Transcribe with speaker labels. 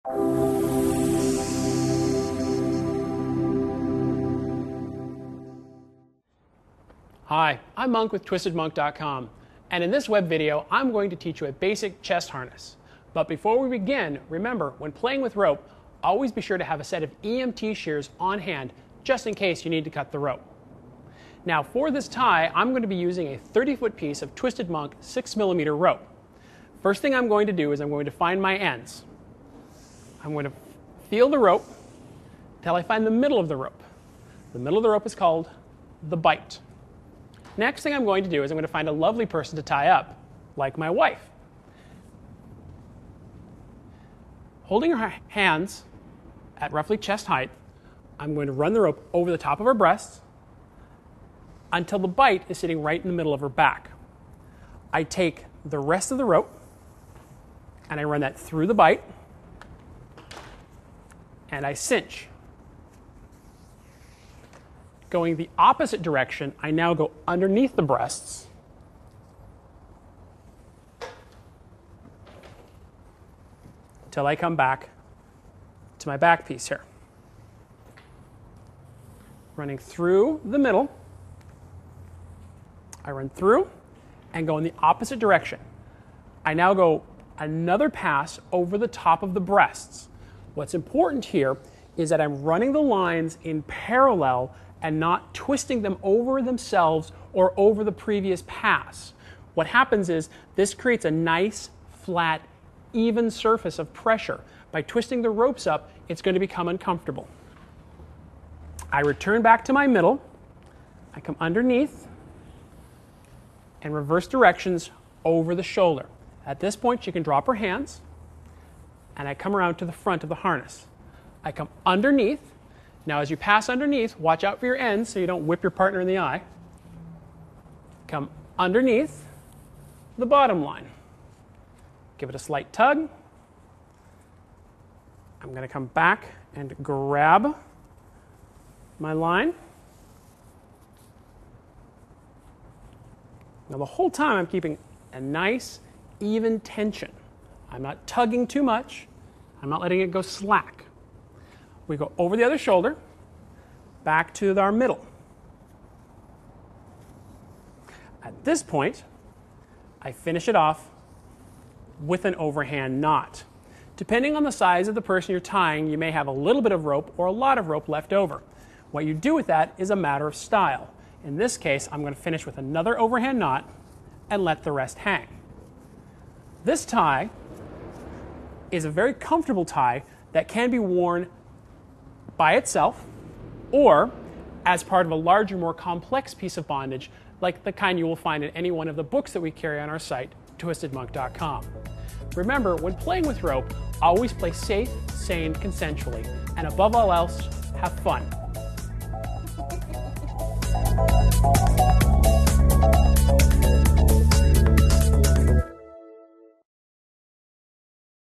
Speaker 1: Hi, I'm Monk with TwistedMonk.com, and in this web video I'm going to teach you a basic chest harness. But before we begin, remember, when playing with rope, always be sure to have a set of EMT shears on hand just in case you need to cut the rope. Now for this tie, I'm going to be using a 30-foot piece of Twisted Monk 6mm rope. First thing I'm going to do is I'm going to find my ends. I'm going to feel the rope until I find the middle of the rope. The middle of the rope is called the bite. Next thing I'm going to do is I'm going to find a lovely person to tie up, like my wife. Holding her hands at roughly chest height, I'm going to run the rope over the top of her breasts until the bite is sitting right in the middle of her back. I take the rest of the rope and I run that through the bite and I cinch. Going the opposite direction, I now go underneath the breasts until I come back to my back piece here. Running through the middle, I run through and go in the opposite direction. I now go another pass over the top of the breasts. What's important here is that I'm running the lines in parallel and not twisting them over themselves or over the previous pass. What happens is this creates a nice, flat, even surface of pressure. By twisting the ropes up, it's going to become uncomfortable. I return back to my middle. I come underneath and reverse directions over the shoulder. At this point, she can drop her hands, and I come around to the front of the harness. I come underneath. Now as you pass underneath, watch out for your ends so you don't whip your partner in the eye. Come underneath the bottom line. Give it a slight tug. I'm going to come back and grab my line. Now the whole time I'm keeping a nice, even tension. I'm not tugging too much. I'm not letting it go slack. We go over the other shoulder, back to our middle. At this point, I finish it off with an overhand knot. Depending on the size of the person you're tying, you may have a little bit of rope or a lot of rope left over. What you do with that is a matter of style. In this case, I'm going to finish with another overhand knot and let the rest hang. This tie is a very comfortable tie that can be worn by itself or as part of a larger, more complex piece of bondage like the kind you will find in any one of the books that we carry on our site, twistedmonk.com. Remember, when playing with rope, always play safe, sane, consensually, and above all else, have fun.